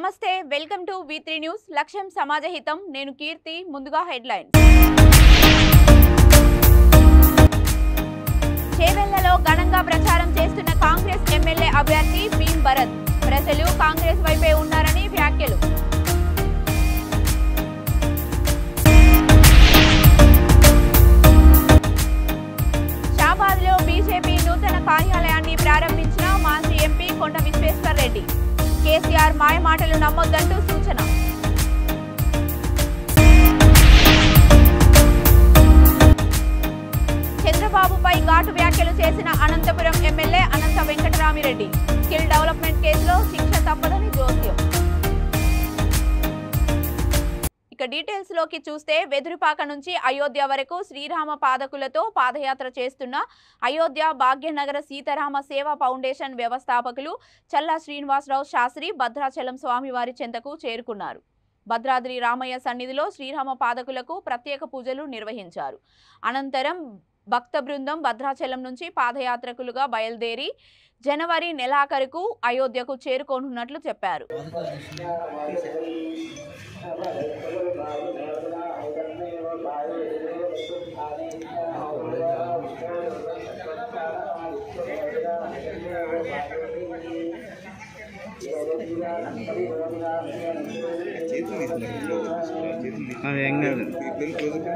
నమస్తే welcome to V3 news లక్ష్యం సమాజహితం నేను కీర్తి ముందుగా హెడ్లైన్స్ చేవెళ్లలో ఘనంగా ప్రచారం చేస్తున్న కాంగ్రెస్ ఎమ్మెల్యే అభ్యర్థి భీమ్ భరత్ ప్రజలు కాంగ్రెస్ వైపే ఉన్నారని వ్యాఖ్యలు షాబాద్లో బీజేపీ నూతన కార్యాలయాన్ని ప్రారంభించిన మాజీ ఎంపీ కొండ విశ్వేశ్వర్ రెడ్డి కేసీఆర్ మాయమాటలు నమ్మొద్దంటూ సూచన చంద్రబాబుపై ఘాటు వ్యాఖ్యలు చేసిన అనంతపురం ఎమ్మెల్యే అనంత వెంకటరామిరెడ్డి స్కిల్ డెవలప్మెంట్ కేసులో శిక్ష తప్పదని జోస్యం ఇక డీటెయిల్స్ లోకి చూస్తే వెదురుపాక నుంచి అయోధ్య వరకు శ్రీరామ పాదకులతో పాదయాత్ర చేస్తున్న అయోధ్య భాగ్యనగర సీతారామ సేవా ఫౌండేషన్ వ్యవస్థాపకులు చల్లా శ్రీనివాసరావు శాస్త్రి భద్రాచలం స్వామివారి చెంతకు చేరుకున్నారు. భద్రాద్రి రామయ్య సన్నిధిలో శ్రీరామ పాదకులకు ప్రత్యేక పూజలు నిర్వహించారు. అనంతరం భక్త బృందం భద్రాచలం నుంచి పాదయాత్రకులుగా బయలుదేరి జనవరి నెలాఖరుకు అయోధ్యకు చేరుకోనున్నట్లు చెప్పారు.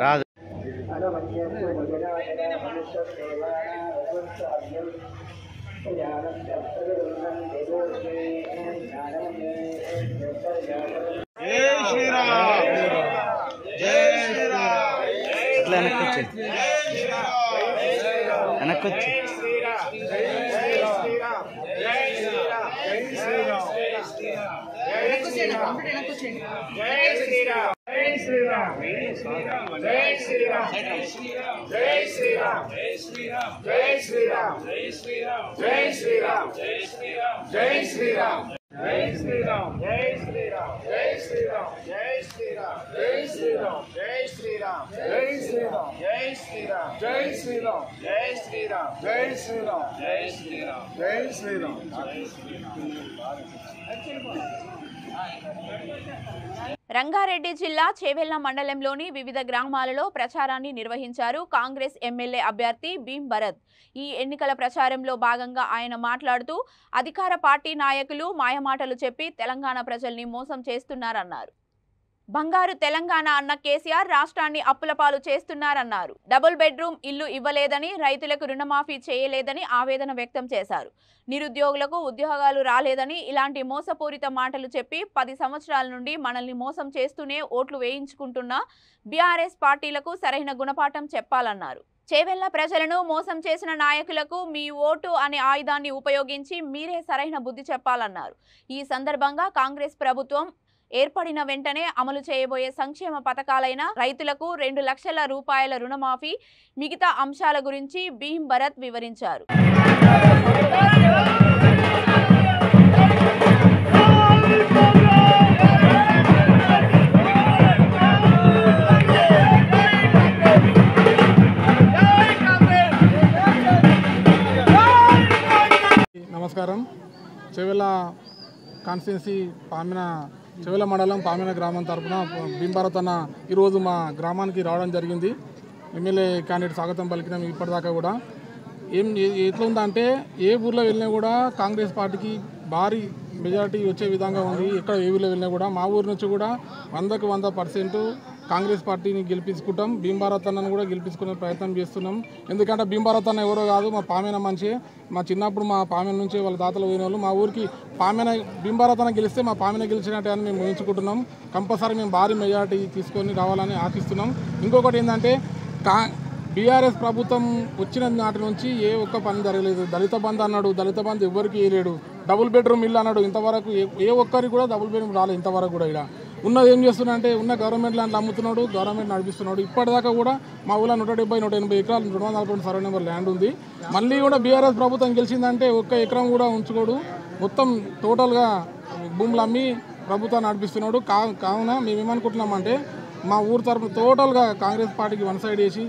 రాదు వెనక్కొచ్చి రంగారెడ్డి జిల్లా చేవెళ్ల మండలంలోని వివిధ గ్రామాలలో ప్రచారాన్ని నిర్వహించారు కాంగ్రెస్ ఎమ్మెల్యే అభ్యర్థి భీమ్ భరత్. ఈ ఎన్నికల ప్రచారంలో భాగంగా ఆయన మాట్లాడుతూ అధికార పార్టీ నాయకులు మాయమాటలు చెప్పి తెలంగాణ ప్రజల్ని మోసం చేస్తున్నారన్నారు. బంగారు తెలంగాణ అన్న కేసీఆర్ రాష్ట్రాన్ని అప్పులపాలు చేస్తున్నారన్నారు. డబుల్ బెడ్రూమ్ ఇల్లు ఇవ్వలేదని, రైతులకు రుణమాఫీ చేయలేదని ఆవేదన వ్యక్తం చేశారు. నిరుద్యోగులకు ఉద్యోగాలు రాలేదని ఇలాంటి మోసపూరిత మాటలు చెప్పి 10 సంవత్సరాల నుండి మనల్ని మోసం చేస్తూనే ఓట్లు వేయించుకుంటున్న బీఆర్ఎస్ పార్టీలకు సరైన గుణపాఠం చెప్పాలన్నారు. చేవెళ్ల ప్రజలను మోసం చేసిన నాయకులకు మీ ఓటు అనే ఆయుధాన్ని ఉపయోగించి మీరే సరైన బుద్ధి చెప్పాలన్నారు. ఈ సందర్భంగా కాంగ్రెస్ ప్రభుత్వం ఏర్పడిన వెంటనే అమలు చేయబోయే సంక్షేమ పథకాలైన రైతులకు 2 లక్షల రూపాయల రుణమాఫీ, మిగతా అంశాల గురించి భీమ్ భరత్ వివరించారు. నమస్కారం. చేవెళ్ల కాన్స్టిట్యున్సీ చేవెళ్ల మండలం పామిన గ్రామం తరఫున భీమ్ భరత్ అన్న ఈరోజు మా గ్రామానికి రావడం జరిగింది. ఎమ్మెల్యే క్యాండిడేట్ స్వాగతం పలికినాం. ఇప్పటిదాకా కూడా ఎట్లా ఉందంటే ఏ ఊర్లో వెళ్ళినా కూడా కాంగ్రెస్ పార్టీకి భారీ మెజారిటీ వచ్చే విధంగా ఉంది. ఎక్కడ ఏ ఊర్లో వెళ్ళినా కూడా మా ఊరి నుంచి కూడా 100కు 100% కాంగ్రెస్ పార్టీని గెలిపించుకుంటాం. భీమ్ భరత్ అన్నను కూడా గెలిపించుకునే ప్రయత్నం చేస్తున్నాం. ఎందుకంటే భీమ్ భరత్ అన్న ఎవరో కాదు, మా పామెన మనిషి. మా చిన్నప్పుడు మా పామెన నుంచి వాళ్ళ తాతలు పోయిన వాళ్ళు. మా ఊరికి పామెన భీమ్ భరత్ అన్న గెలిస్తే మా పామెన గెలిచినట్టే అని మేము ఊహించుకుంటున్నాం. కంపల్సరీ మేము భారీ మెజారిటీ తీసుకొని రావాలని ఆశిస్తున్నాం. ఇంకొకటి ఏంటంటే బీఆర్ఎస్ ప్రభుత్వం వచ్చిన నాటి నుంచి ఏ ఒక్క పని జరగలేదు. దళిత బంధు అన్నాడు, దళిత బంధు ఎవరికి వేయలేడు. డబుల్ బెడ్రూమ్ ఇల్లు అన్నాడు, ఇంతవరకు ఏ ఒక్కరికి కూడా డబుల్ బెడ్రూమ్ రాలేదు ఇంతవరకు కూడా. ఇక్కడ ఉన్నది ఏం చేస్తున్నా అంటే ఉన్న గవర్నమెంట్ ల్యాండ్లు అమ్ముతున్నాడు, గవర్నమెంట్ నడిపిస్తున్నాడు. ఇప్పటిదాకా కూడా మా ఊళ్ళో 170-180 ఎకరాలు 242 సర్వే నెంబర్ ల్యాండ్ ఉంది. మళ్ళీ కూడా బీఆర్ఎస్ ప్రభుత్వం గెలిచిందంటే ఒక్క ఎకరం కూడా ఉంచుకోడు. మొత్తం టోటల్గా భూములు అమ్మి ప్రభుత్వాన్ని నడిపిస్తున్నాడు. కావున మేమేమనుకుంటున్నామంటే మా ఊరు తరఫున టోటల్గా కాంగ్రెస్ పార్టీకి వన్ సైడ్ చేసి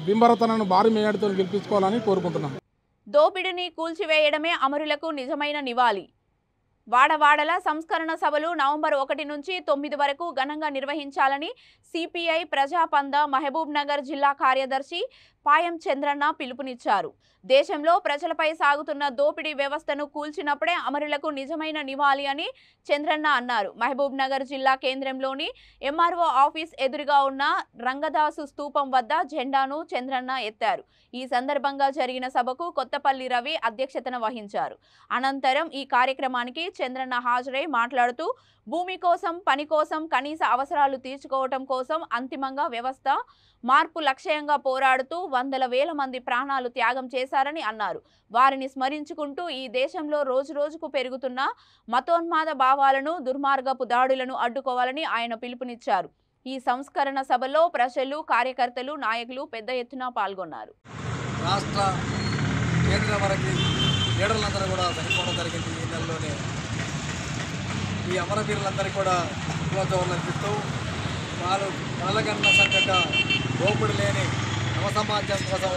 భీమ్ భరత్ అన్నను భారీ మేయాడితో గెలిపించుకోవాలని కోరుకుంటున్నాం. దోపిడిని కూల్చివేయడమే అమరులకు నిజమైన నివాళి. వాడవాడల సంస్కరణ సభలు నవంబర్ 1 నుంచి 9 వరకు ఘనంగా నిర్వహించాలని సిపిఐ ప్రజాపంద మహబూబ్ నగర్ జిల్లా కార్యదర్శి పాయం చంద్రన్న పిలుపునిచ్చారు. దేశంలో ప్రజలపై సాగుతున్న దోపిడీ వ్యవస్థను కూల్చినప్పుడే అమరులకు నిజమైన నివాళి అని చంద్రన్న అన్నారు. మహబూబ్ నగర్ జిల్లా కేంద్రంలోని ఎంఆర్ఓ ఆఫీస్ ఎదురుగా ఉన్న రంగదాసు స్తూపం వద్ద జెండాను చంద్రన్న ఎత్తారు. ఈ సందర్భంగా జరిగిన సభకు కొత్తపల్లి రవి అధ్యక్షతన వహించారు. అనంతరం ఈ కార్యక్రమానికి చంద్రన్న హాజరై మాట్లాడుతూ భూమి కోసం, పని కోసం, కనీస అవసరాలు తీర్చుకోవటం కోసం అంతిమంగా వ్యవస్థ మార్పు లక్ష్యంగా పోరాడుతూ వందల వేల మంది ప్రాణాలు త్యాగం చేశారని అన్నారు. వారిని స్మరించుకుంటూ ఈ దేశంలో రోజురోజుకు పెరుగుతున్న మతోన్మాద భావాలను, దుర్మార్గపు దాడులను అడ్డుకోవాలని ఆయన పిలుపునిచ్చారు. ఈ సంస్కరణ సభలో ప్రజలు, కార్యకర్తలు, నాయకులు పెద్ద ఎత్తున పాల్గొన్నారు. రాష్ట్ర కేంద్ర వరకు లీడర్లందరూ కూడా చనిపోవడం జరిగింది. ఈ నెలలోనే ఈ అమరవీరులందరికీ కూడా విప్లవోద్యమాలు అర్పిస్తూ వాళ్ళు కలగన్న సంఖ్యక దోపిడి లేని నవ సమాజం కోసం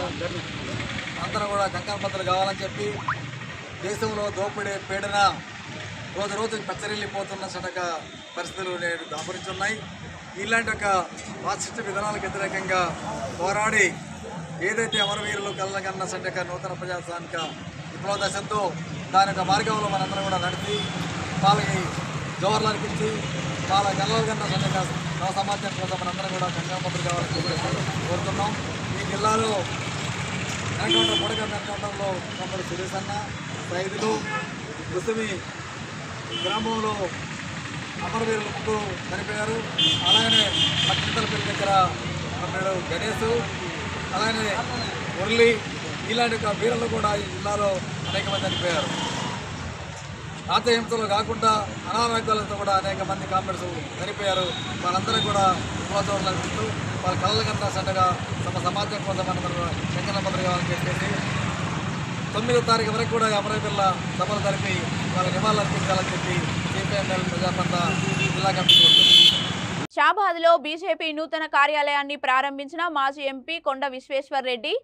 అందరూ కూడా కంకణబద్ధులు కావాలని చెప్పి దేశంలో దోపిడీ పీడన రోజు రోజు పచ్చరిల్లిపోతున్న సంటక పరిస్థితులు నేడు దాపురించున్నాయి. ఇలాంటి ఒక వాసిష్ట విధానాలకు వ్యతిరేకంగా పోరాడి ఏదైతే అమరవీరులు కలగన్న సంటక నూతన ప్రజాస్వామిక విప్లవ దశతో దాని యొక్క మార్గంలో మనందరం కూడా నడిచి వాళ్ళకి జోహర్లు అర్పించి వాళ్ళ కలగన్న సంటక నవ సమాజం కోసం మనందరం కూడా కంకణబద్ధులు కావాలని చెప్పి కోరుతున్నాం. ఈ జిల్లాలో ఎన్కౌంటర్ పొడగంట ఎన్కౌంటర్లో తమ్ముడు సురేష్ అన్న, సైదులు, రుసుమి గ్రామంలో అమరవీరులు ముగ్గురు చనిపోయారు. అలాగనే పట్టింతలపల్లి దగ్గర తమ్ముడు గణేష్, అలాగే మురళి ఇలాంటి వీరులు కూడా ఈ జిల్లాలో అనేక మంది చనిపోయారు. హత్యహింసలు కాకుండా అనారోగ్యాలతో కూడా అనేక మంది కామ్రేడ్స్ చనిపోయారు. వాళ్ళందరూ కూడా విప్లవోద్యమాలు అర్పిస్తూ వాళ్ళ కళ్ళకంతా సన్నగా తమ సమాజం కోసం అందరూ కంకణబద్ధులు కావాలని చెప్పేసి 9వ తారీఖు వరకు కూడా అమరవీరుల సభలు జరిపి వాళ్ళ నివాళులు అర్పించాలని చెప్పి సిపిఎం ప్రజాపంద జిల్లా కమిటీ కోరుతుంది. షాబాద్లో బీజేపీ నూతన కార్యాలయాన్ని ప్రారంభించిన మాజీ ఎంపీ కొండ విశ్వేశ్వర్ రెడ్డి.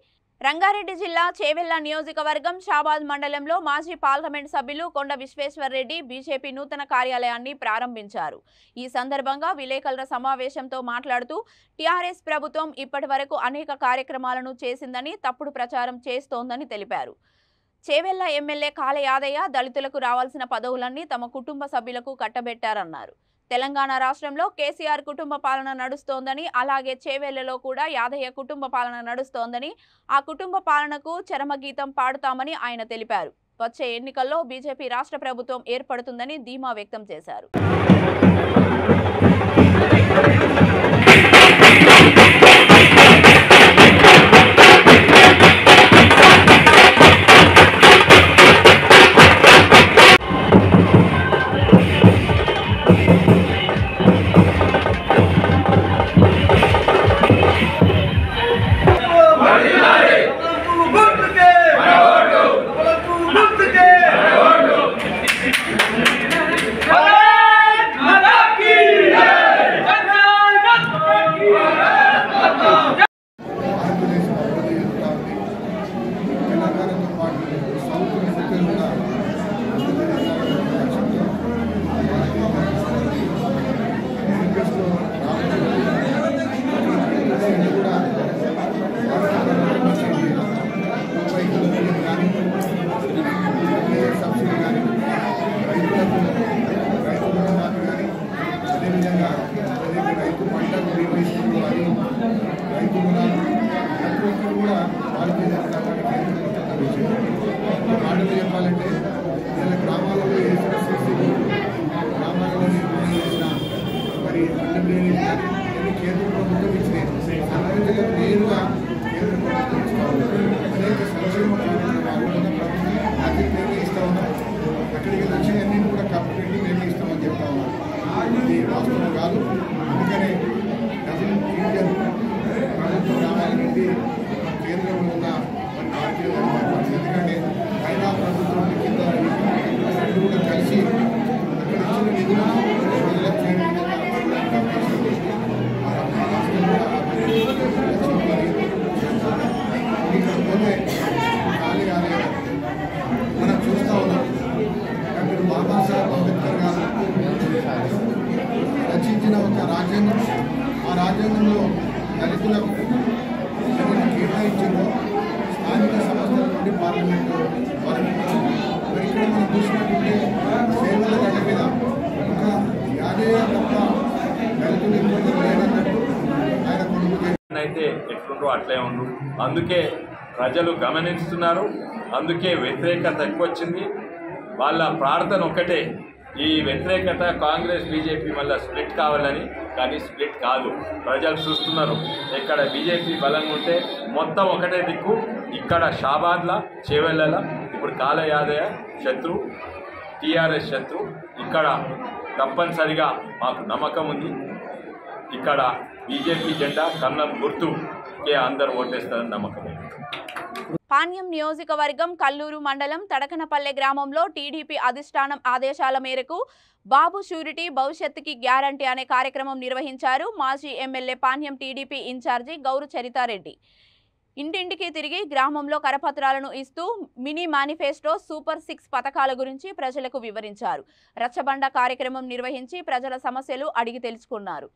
రంగారెడ్డి జిల్లా చేవెళ్ల నియోజకవర్గం షాబాద్ మండలంలో మాజీ పార్లమెంట్ సభ్యులు కొండ విశ్వేశ్వర్ రెడ్డి బీజేపీ నూతన కార్యాలయాన్ని ప్రారంభించారు. ఈ సందర్భంగా విలేకరుల సమావేశంతో మాట్లాడుతూ టీఆర్ఎస్ ప్రభుత్వం ఇప్పటివరకు అనేక కార్యక్రమాలను చేసిందని, తప్పుడు ప్రచారం చేస్తోందని తెలిపారు. చేవెళ్ల ఎమ్మెల్యే కాళ యాదయ్య దళితులకు రావాల్సిన పదవులన్నీ తమ కుటుంబ సభ్యులకు కట్టబెట్టారన్నారు. తెలంగాణ రాష్ట్రంలో కేసీఆర్ కుటుంబ పాలన నడుస్తోందని, అలాగే చేవెళ్లలో కూడా యాదయ్య కుటుంబ పాలన నడుస్తోందని, ఆ కుటుంబ పాలనకు చరమగీతం పాడుతామని ఆయన తెలిపారు. వచ్చే ఎన్నికల్లో బీజేపీ రాష్ట్ర ప్రభుత్వం ఏర్పడుతుందని ధీమా వ్యక్తం చేశారు. చెప్పాలంటే ఇలా గ్రామాలలో వేసిన సీసీలు గ్రామాలలో చేసిన మరి అన్నం లేని కేంద్ర ప్రభుత్వం ఇచ్చినాయి. అదేవిధంగా నేరుగా కేంద్ర ప్రభుత్వం ఇస్తూ ఉన్నారు. అనేక సంక్షేమ ప్రభుత్వం అతి నిర్ణయిస్తూ ఉన్నారు. అక్కడికి వచ్చినవన్నీ కూడా కప్పటి నిర్ణయిస్తామని చెప్తా ఉన్నారు. ఇది వాస్తవం కాదు. అందుకనే డబుల్ ఇండియన్ ప్రభుత్వం రావాలంటే కేంద్రంలో ఉన్న మన భారతీయ జనతా పార్టీ, ఎందుకంటే అయినా ప్రభుత్వం కింద రెండు కూడా కలిసి అక్కడ ఇచ్చిన నిధులను ప్రజలకు చేయడం ఇకపోతే ఖాళీ మనం చూస్తూ ఉన్నాం. డాక్టర్ బాబాసాహెబ్ రాసిన ఒక రాజ్యాంగం, ఆ రాజ్యాంగంలో దళితులకు ఏదైతే కేటాయించిందో స్థానిక సంస్థల నుండి పార్లమెంటు వరకు మరి ఇక్కడ మనం చూసినట్టుంటే సేవల గడ్డ మీద ఒక యాదయ్య తప్ప దళితులు ఎక్కువ లేదన్నట్టు ఆయన కొనుగోలు అయితే ఎట్లుండో అట్లే ఉండు. అందుకే ప్రజలు గమనిస్తున్నారు, అందుకే వ్యతిరేకత ఎక్కువ వచ్చింది. వాళ్ళ ప్రార్థన ఒక్కటే, ఈ వ్యతిరేకత కాంగ్రెస్ బీజేపీ వల్ల స్ప్లిట్ కావాలని. కానీ స్ప్లిట్ కాదు, ప్రజలు చూస్తున్నారు. ఇక్కడ బీజేపీ బలంగా ఉంటే మొత్తం ఒకటే దిక్కు. ఇక్కడ షాబాద్ల చేవెళ్ళల ఇప్పుడు కాల యాదయ్య శత్రు, టీఆర్ఎస్ శత్రు. ఇక్కడ తప్పనిసరిగా మాకు నమ్మకం ఉంది. ఇక్కడ బీజేపీ జెండా కన్నం గుర్తుకే అందరూ ఓటేస్తారని నమ్మకం ఉంది. పాణ్యం నియోజకవర్గం కల్లూరు మండలం తడకనపల్లె గ్రామంలో టీడీపీ అధిష్టానం ఆదేశాల మేరకు బాబు షూరిటీ భవిష్యత్తుకి గ్యారంటీ అనే కార్యక్రమం నిర్వహించారు. మాజీ MLA Panyam TDP in charge Gowru Charitha Reddy ఇంటింటికి తిరిగి గ్రామంలో కరపత్రాలను ఇస్తూ మినీ మేనిఫెస్టో సూపర్ 6 పథకాల గురించి ప్రజలకు వివరించారు. రచ్చబండ కార్యక్రమం నిర్వహించి ప్రజల సమస్యలు అడిగి తెలుసుకున్నారు.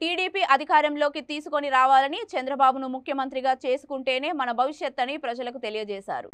టీడీపీ అధికారంలోకి తీసుకొని రావాలని, చంద్రబాబును ముఖ్యమంత్రిగా చేసుకుంటేనే మన భవిష్యత్ అని ప్రజలకు తెలియజేశారు.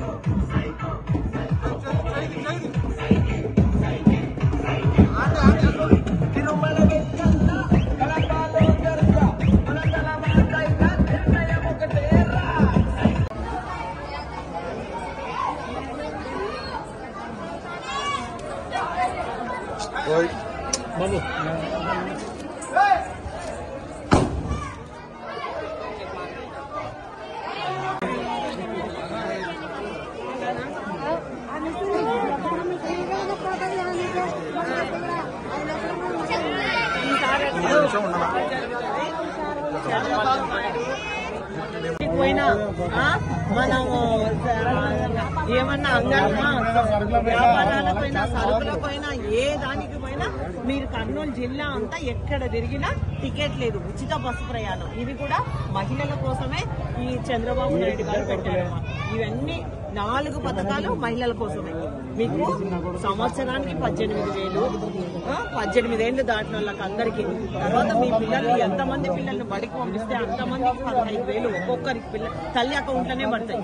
పోయినా మనం ఏమన్నా వ్యాపారాలపైనా సరుకులపైనా ఏ దానికి పోయినా మీరు కర్నూలు జిల్లా అంతా ఎక్కడ తిరిగినా టికెట్ లేదు, ఉచిత బస్సు ప్రయాణం. ఇది కూడా మహిళల కోసమే ఈ చంద్రబాబు నాయుడు గారు పెట్టారు. ఇవన్నీ 4 పథకాలు మహిళల కోసమే. మీకు సంవత్సరానికి 18,000 ఏళ్ళు దాటిన వాళ్ళకి అందరికీ. తర్వాత మీ పిల్లల్ని ఎంతమంది పిల్లల్ని బడికి పంపిస్తే అంతమందికి 15,000 ఒక్కొక్కరికి తల్లి అకౌంట్లోనే పడతాయి.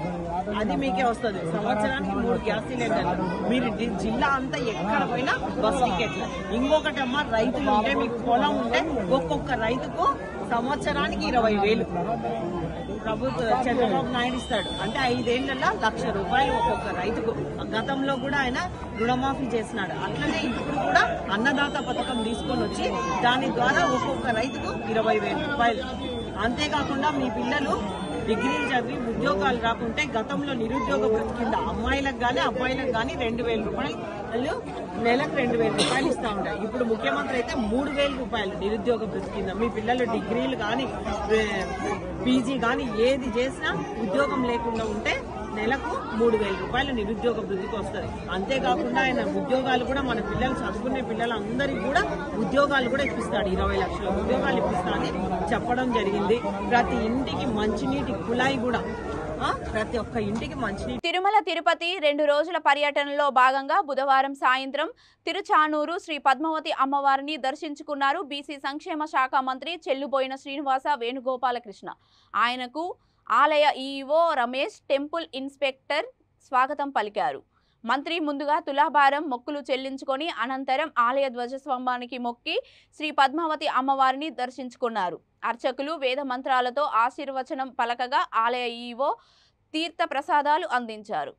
అది మీకే వస్తుంది. సంవత్సరానికి 3 గ్యాస్ సిలిండర్లు. మీరు జిల్లా అంతా ఎక్కడ పోయినా బస్ టికెట్లు. ఇంకొకటి అమ్మ, రైతులు ఉంటే మీకు పొలం ఉంటే ఒక్కొక్క రైతుకు సంవత్సరానికి 20,000 ప్రభుత్వం చంద్రబాబు నాయుడు ఇస్తాడు. అంటే 5 ఏళ్లలో ₹1,00,000 ఒక్కొక్క రైతుకు. గతంలో కూడా ఆయన రుణమాఫీ చేసినాడు. అట్లనే ఇప్పుడు కూడా అన్నదాత పథకం తీసుకొని వచ్చి దాని ద్వారా ఒక్కొక్క రైతుకు ₹20,000. అంతేకాకుండా మీ పిల్లలు డిగ్రీలు చదివి ఉద్యోగాలు రాకుంటే గతంలో నిరుద్యోగ భృతి కింద అమ్మాయిలకు కానీ అబ్బాయిలకు కానీ ₹2,000 నెలకు ₹2,000 ఇస్తా ఉంటారు. ఇప్పుడు ముఖ్యమంత్రి అయితే ₹3,000 నిరుద్యోగ భృతి కింద. మీ పిల్లలు డిగ్రీలు కానీ పీజీ కానీ ఏది చేసినా ఉద్యోగం లేకుండా ఉంటే నెలకు ₹3,000 నిరుద్యోగ భృతికి వస్తుంది. అంతేకాకుండా ఆయన ఉద్యోగాలు కూడా మన పిల్లలు చదువుకునే పిల్లలందరికీ కూడా ఉద్యోగాలు కూడా ఇప్పిస్తాడు. 20 లక్షల ఉద్యోగాలు ఇప్పిస్తా అని చెప్పడం జరిగింది. ప్రతి ఇంటికి మంచినీటి కుళాయి కూడా, ప్రతి ఒక్క ఇంటికి మంచినీటి. తిరుమల తిరుపతి 2 రోజుల పర్యటనలో భాగంగా బుధవారం సాయంత్రం తిరుచానూరు శ్రీ పద్మావతి అమ్మవారిని దర్శించుకున్నారు బీసీ సంక్షేమ శాఖ మంత్రి చెల్లుబోయిన శ్రీనివాస వేణుగోపాలకృష్ణ. ఆయనకు ఆలయ ఈవో రమేష్, టెంపుల్ ఇన్స్పెక్టర్ స్వాగతం పలికారు. మంత్రి ముందుగా తులాభారం మొక్కులు చెల్లించుకొని అనంతరం ఆలయ ధ్వజస్తంభానికి మొక్కి శ్రీ పద్మావతి అమ్మవారిని దర్శించుకున్నారు. అర్చకులు వేద మంత్రాలతో ఆశీర్వచనం పలకగా ఆలయ ఈవో తీర్థ ప్రసాదాలు అందించారు.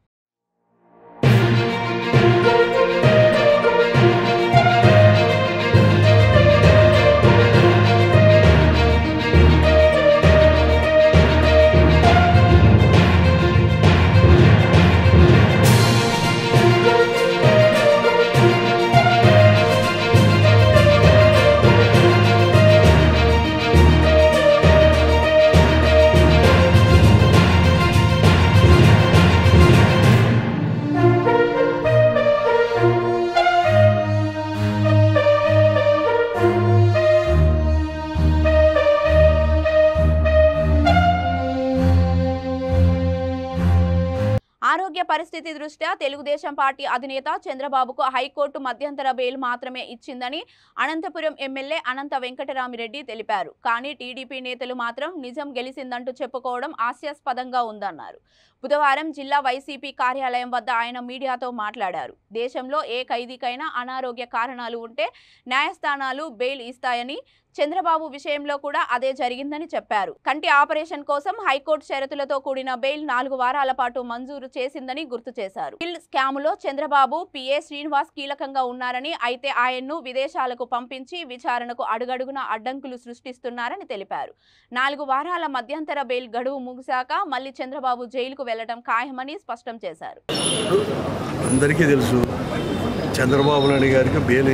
అనారోగ్య పరిస్థితి దృష్ట్యా తెలుగుదేశం పార్టీ అధినేత చంద్రబాబుకు హైకోర్టు మధ్యంతర బెయిల్ మాత్రమే ఇచ్చిందని అనంతపురం ఎమ్మెల్యే అనంత వెంకటరామిరెడ్డి తెలిపారు. కానీ టీడీపీ నేతలు మాత్రం నిజం గెలిచిందంటూ చెప్పుకోవడం హాస్యాస్పదంగా ఉందన్నారు. బుధవారం జిల్లా వైసీపీ కార్యాలయం వద్ద ఆయన మీడియాతో మాట్లాడారు. దేశంలో ఏ ఖైదీకైనా అనారోగ్య కారణాలు ఉంటే న్యాయస్థానాలు బెయిల్ ఇస్తాయని, చంద్రబాబు విషయంలో కూడా అదే జరిగిందని చెప్పారు. కంటి ఆపరేషన్ కోసం హైకోర్టు షరతులతో కూడిన బెయిల్ 4 వారాల పాటు మంజూరు చేసిందని గుర్తు చేశారు. కిల్ స్కామ్లో చంద్రబాబు పిఏ శ్రీనివాస్ కీలకంగా ఉన్నారని, అయితే ఆయన్ను విదేశాలకు పంపించి విచారణకు అడుగడుగున అడ్డంకులు సృష్టిస్తున్నారని తెలిపారు. 4 వారాల మధ్యంతర బెయిల్ గడువు ముగిశాక మళ్లీ చంద్రబాబు జైలుకు వెళ్లడం ఖాయమని స్పష్టం చేశారు. అందరికీ తెలుసు చంద్రబాబు నాయుడు గారికి బెయిల్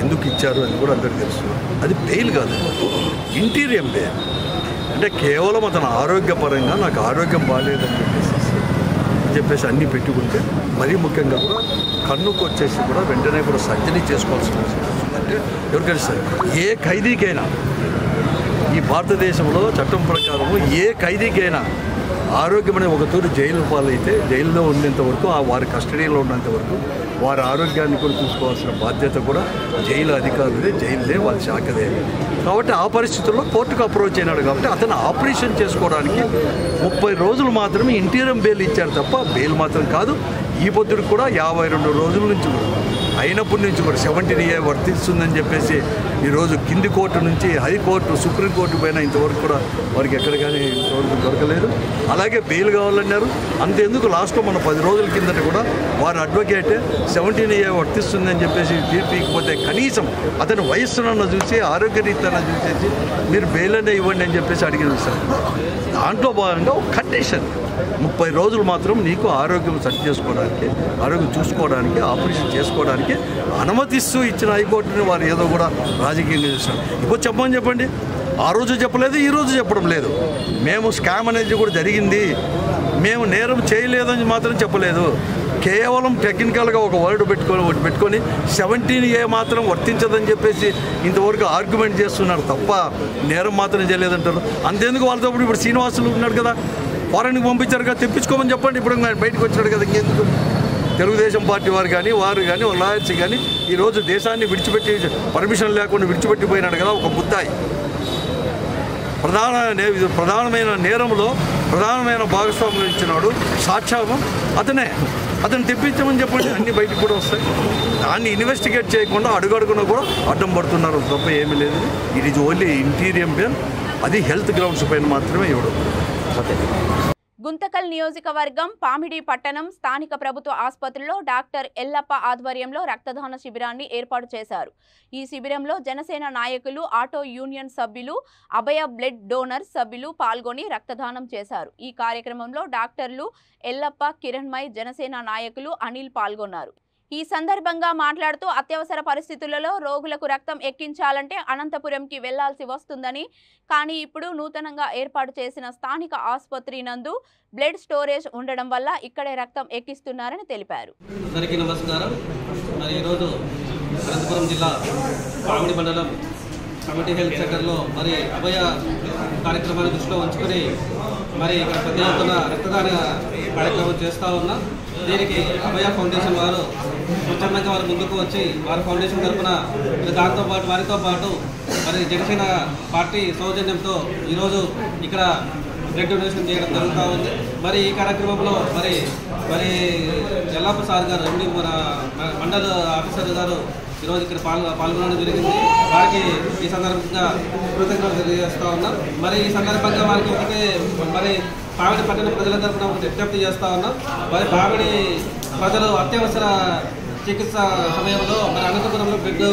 ఎందుకు ఇచ్చారు అని కూడా అందరికీ తెలుసు. అది బెయిల్ కాదు, ఇంటీరియం బెయిల్. అంటే కేవలం అతను ఆరోగ్యపరంగా నాకు ఆరోగ్యం బాగాలేదని చెప్పేసి అన్నీ పెట్టుకుంటే, మరీ ముఖ్యంగా కూడా కన్నుకు వచ్చేసి కూడా వెంటనే కూడా సర్జరీ చేసుకోవాల్సి వస్తుంది. అంటే ఎవరికైనా సరే ఏ ఖైదీకైనా ఈ భారతదేశంలో చట్టం ప్రకారం ఏ ఖైదీకైనా ఆరోగ్యం అనే ఒక తూరు జైలు పాలైతే జైల్లో ఉండేంత వరకు వారి కస్టడీలో ఉన్నంత వరకు వారి ఆరోగ్యాన్ని కూడా చూసుకోవాల్సిన బాధ్యత కూడా జైలు అధికారులదే, జైలుదే, వాళ్ళ శాఖదే. కాబట్టి ఆ పరిస్థితుల్లో కోర్టుకు అప్రోచ్ అయినాడు. కాబట్టి అతను ఆపరేషన్ చేసుకోవడానికి 30 రోజులు మాత్రమే ఇంటీరియం బెయిల్ ఇచ్చారు తప్ప బెయిల్ మాత్రం కాదు. ఈ పొద్దుడు కూడా 52 రోజుల నుంచి కూడా అయినప్పటి నుంచి కూడా 70A వర్తిస్తుందని చెప్పేసి ఈరోజు కింది కోర్టు నుంచి హైకోర్టు, సుప్రీంకోర్టు పైన ఇంతవరకు కూడా వారికి ఎక్కడ కానీ ఇంతవరకు దొరకలేదు. అలాగే బెయిల్ కావాలన్నారు. అంతెందుకు లాస్ట్లో మన 10 రోజుల కిందట కూడా వారి అడ్వకేట్ 70A వర్తిస్తుందని చెప్పేసి తీర్పు ఇకపోతే కనీసం అతని వయస్సునన్న చూసి ఆరోగ్య రీత్యాన్ని చూసేసి మీరు బెయిల్ అనే ఇవ్వండి అని చెప్పేసి అడిగింది సార్. దాంట్లో భాగంగా ఒక కండిషన్ 30 రోజులు మాత్రం నీకు ఆరోగ్యం సరి చేసుకోవడానికి, ఆరోగ్యం చూసుకోవడానికి, ఆపరేషన్ చేసుకోవడానికి అనుమతిస్తూ ఇచ్చిన హైకోర్టుని వారు ఏదో కూడా రాజకీయంగా చేస్తారు. ఇప్పుడు చెప్పండి. ఆ రోజు చెప్పలేదు, ఈ రోజు చెప్పడం లేదు. మేము స్కామ్ అనేది కూడా జరిగింది, మేము నేరం చేయలేదని మాత్రం చెప్పలేదు. కేవలం టెక్నికల్గా ఒక వర్డ్ పెట్టుకొని 17A మాత్రం వర్తించదని చెప్పేసి ఇంతవరకు ఆర్గ్యుమెంట్ చేస్తున్నారు తప్ప నేరం మాత్రం చేయలేదంటారు. అంతేందుకు వాళ్ళతో ఇప్పుడు శ్రీనివాసులు ఉన్నాడు కదా, ఫారెన్కి పంపించారు కదా, తెప్పించుకోమని చెప్పండి. ఇప్పుడు బయటకు వచ్చాడు కదా, ఇంకెందుకు? తెలుగుదేశం పార్టీ వారు కానీ లాయర్స్ కానీ ఈరోజు దేశాన్ని విడిచిపెట్టి పర్మిషన్ లేకుండా విడిచిపెట్టిపోయినాడు కదా ఒక ముద్దాయి. ప్రధానమైన నేరంలో ప్రధానమైన భాగస్వాములు ఇచ్చినాడు, సాక్ష్యం అతను తెప్పించమని చెప్పండి, అన్నీ బయటకు కూడా వస్తాయి. దాన్ని ఇన్వెస్టిగేట్ చేయకుండా అడుగడుగున కూడా అడ్డం పడుతున్నారు తప్ప ఏమీ లేదు. It is only interim bail, అది హెల్త్ గ్రౌండ్స్ పైన మాత్రమే ఇవ్వడం. గుంతకల్ నియోజకవర్గం పామిడి పట్టణం స్థానిక ప్రభుత్వ ఆసుపత్రిలో డాక్టర్ ఎల్లప్ప ఆధ్వర్యంలో రక్తదాన శిబిరాన్ని ఏర్పాటు చేశారు. ఈ శిబిరంలో జనసేన నాయకులు, ఆటో యూనియన్ సభ్యులు, అభయ బ్లడ్ డోనర్ సభ్యులు పాల్గొని రక్తదానం చేశారు. ఈ కార్యక్రమంలో డాక్టర్లు ఎల్లప్ప, కిరణ్మయ్, జనసేన నాయకులు అనిల్ పాల్గొన్నారు. ఈ సందర్భంగా మాట్లాడుతూ అత్యవసర పరిస్థితులలో రోగులకు రక్తం ఎక్కించాలంటే అనంతపురంకి వెళ్లాల్సి వస్తుందని, కానీ ఇప్పుడు నూతనంగా ఏర్పాటు చేసిన స్థానిక ఆసుపత్రి నందు బ్లడ్ స్టోరేజ్ ఉండడం వల్ల ఇక్కడే రక్తం ఎక్కిస్తున్నారని తెలిపారు. అందరికీ నమస్కారం. మరి ఈరోజు అనంతపురం జిల్లా పామిడి మండలం కమిటీ హెల్త్ సెంటర్లో మరి అభయ కార్యక్రమాన్ని దృష్టిలో ఉంచుకొని మరి ఇక్కడ పెద్ద ఎత్తున రక్తదాన కార్యక్రమం చేస్తూ ఉన్నాం. దీనికి అభయ ఫౌండేషన్ వారు స్వచ్ఛందంగా వారు ముందుకు వచ్చి వారి ఫౌండేషన్ తరఫున వారితో పాటు మరి జనసేన పార్టీ సౌజన్యంతో ఈరోజు ఇక్కడ బ్లడ్ డొనేషన్ చేయడం జరుగుతూ ఉంది. మరి ఈ కార్యక్రమంలో మరి ఎల్లప్ప సార్ గారు, ఎండి మన మండల ఆఫీసర్ గారు ఈరోజు ఇక్కడ పాల్గొనడం జరిగింది. వారికి ఈ సందర్భంగా కృతజ్ఞతలు తెలియజేస్తూ ఉన్నాం. మరి ఈ సందర్భంగా వారికి ఒకటే మరి పామిడి పట్టణ ప్రజల తరఫున విజ్ఞప్తి చేస్తూ ఉన్నాం. మరి పామిడి ప్రజలు అత్యవసర చికిత్స సమయంలో మరి అనంతపురంలో బ్లడ్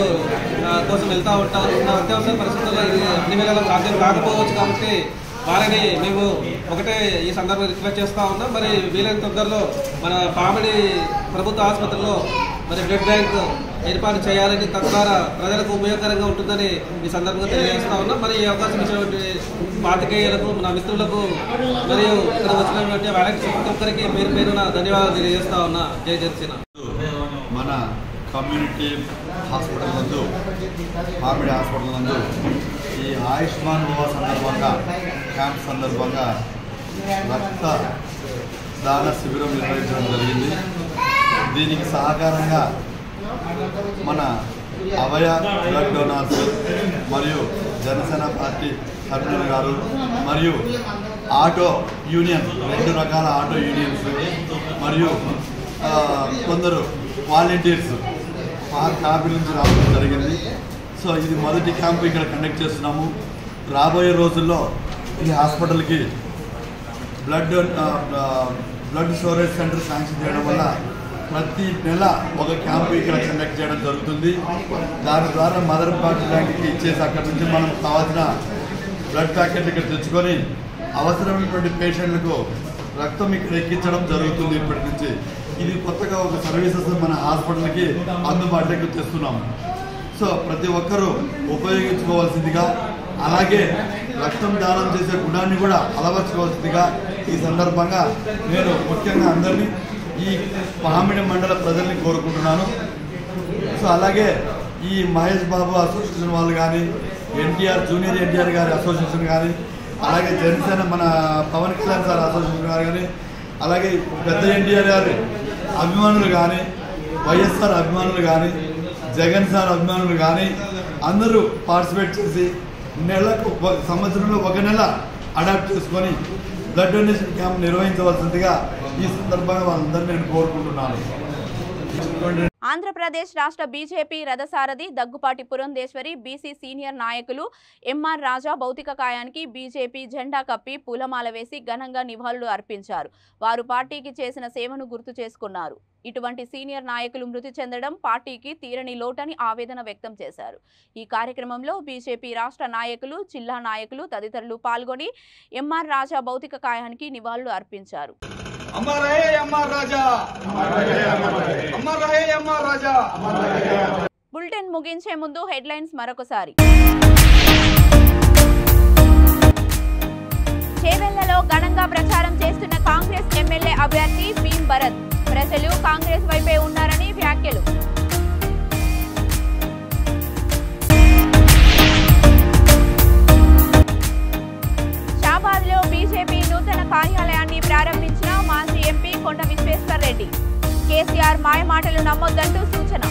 కోసం వెళ్తూ ఉంటారు. అత్యవసర పరిస్థితుల్లో ఇది అన్ని వేళలా సాధ్యం కాకపోవచ్చు. కాబట్టి వారిని మేము ఒకటే ఈ సందర్భంగా రిక్వెస్ట్ చేస్తూ ఉన్నాం. మరి వీలైన తొందరలో మన పామిడి ప్రభుత్వ ఆసుపత్రిలో మరి బ్లడ్ బ్యాంక్ ఏర్పాటు చేయాలని, తద్వారా ప్రజలకు ఉపయోగకరంగా ఉంటుందని ఈ సందర్భంగా తెలియజేస్తా ఉన్నాం. మరి ఈ అవకాశం ఇచ్చినటువంటి పాత్రికేయులకు, నా మిత్రులకు మరియు ఇక్కడ వచ్చినటువంటి వాళ్ళకి ప్రతి ఒక్కరికి పేరున ధన్యవాదాలు తెలియజేస్తా ఉన్నా. జై జనసేన. మన కమ్యూనిటీ హాస్పిటల్ నందు, పామిడి హాస్పిటల్ నందు ఈ ఆయుష్మాన్ భవ సందర్భంగా, క్యాంప్ సందర్భంగా రక్త దాన శిబిరం నిర్వహించడం జరిగింది. దీనికి సహకారంగా మన అభయ బ్లడ్ డోనార్స్ మరియు జనసేన పార్టీ కన్వీనర్ గారు మరియు ఆటో యూనియన్ 2 రకాల ఆటో యూనియన్స్ మరియు కొందరు వాలంటీర్స్ క్యాంపు నుంచి రావడం జరిగింది. సో ఇది మొదటి క్యాంపు ఇక్కడ కండక్ట్ చేస్తున్నాము. రాబోయే రోజుల్లో ఈ హాస్పిటల్కి బ్లడ్ స్టోరేజ్ సెంటర్ శాంక్షన్ చేయడం వల్ల ప్రతి నెల ఒక క్యాంపు ఇక్కడ కండక్ట్ చేయడం జరుగుతుంది. దాని ద్వారా మదర్ పార్టీ బ్యాంక్కి ఇచ్చేసి అక్కడి నుంచి మనం కావాల్సిన బ్లడ్ ప్యాకెట్లు ఇక్కడ తెచ్చుకొని అవసరమైనటువంటి పేషెంట్లకు రక్తం ఇక్కడ ఎక్కించడం జరుగుతుంది. ఇప్పటి నుంచి ఇది కొత్తగా ఒక సర్వీసెస్ మన హాస్పిటల్కి అందుబాటులోకి తెస్తున్నాము. సో ప్రతి ఒక్కరూ ఉపయోగించుకోవాల్సిందిగా, అలాగే రక్తం దానం చేసే గుణాన్ని కూడా అలవర్చుకోవాల్సిందిగా ఈ సందర్భంగా నేను ముఖ్యంగా అందరినీ ఈ పామిడి మండల ప్రజల్ని కోరుకుంటున్నాను. సో అలాగే ఈ మహేష్ బాబు అసోసియేషన్ వాళ్ళు కానీ, జూనియర్ ఎన్టీఆర్ గారి అసోసియేషన్ కానీ, అలాగే జనసేన మన పవన్ కళ్యాణ్ సార్ అసోసియేషన్ గారు కానీ, అలాగే పెద్ద ఎన్టీఆర్ గారి అభిమానులు కానీ, వైఎస్ఆర్ అభిమానులు కానీ, జగన్ సార్ అభిమానులు కానీ అందరూ పార్టిసిపేట్ చేసి నెలకు సంవత్సరంలో 1 నెల అడాప్ట్ చేసుకొని బ్లడ్ డొనేషన్ క్యాంప్ నిర్వహించవలసిందిగా ఈ సందర్భంగా వాళ్ళందరినీ నేను కోరుకుంటున్నాను. ఆంధ్రప్రదేశ్ రాష్ట్ర బీజేపీ రథసారథి దగ్గుపాటి పురంధేశ్వరి బీసీ సీనియర్ నాయకులు ఎంఆర్ రాజా భౌతిక కాయానికి బీజేపీ జెండా కప్పి పూలమాల వేసి ఘనంగా నివాళులు అర్పించారు. వారు పార్టీకి చేసిన సేవను గుర్తు చేసుకున్నారు. ఇటువంటి సీనియర్ నాయకులు మృతి చెందడం పార్టీకి తీరని లోటని ఆవేదన వ్యక్తం చేశారు. ఈ కార్యక్రమంలో బీజేపీ రాష్ట్ర నాయకులు, జిల్లా నాయకులు తదితరులు పాల్గొని ఎంఆర్ రాజా భౌతిక కాయానికి నివాళులు అర్పించారు. బులెటిన్ ముగించే ముందు హెడ్లైన్స్ మరొకసారి. చేవెళ్లలో ఘనంగా ప్రచారం చేస్తున్న కాంగ్రెస్ ఎమ్మెల్యే అభ్యర్థి భీం భరత్. ప్రజలు కాంగ్రెస్ వైపే ఉన్నారని వ్యాఖ్యలు. షాబాద్లో బీజేపీ నూతన కార్యాలయాన్ని ప్రారంభించిన మాజీ ఎంపీ కొండ విశ్వేశ్వర్ రెడ్డి. కేసీఆర్ మాయమాటలు నమ్మొద్దంటూ సూచన.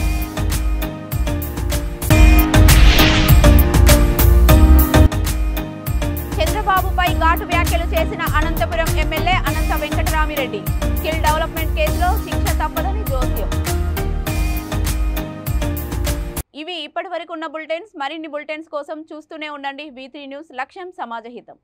చంద్రబాబుపై ఘాటు వ్యాఖ్యలు చేసిన అనంతపురం ఎమ్మెల్యే అనంత వెంకటరామిరెడ్డి. స్కిల్ డెవలప్మెంట్ కేసులో శిక్ష తప్పదని జోస్యం. ఇవి ఇప్పటి వరకు ఉన్న బులెటిన్స్. మరిన్ని బులెటిన్స్ కోసం చూస్తూనే ఉండండి V3 న్యూస్. లక్ష్యం సమాజహితం.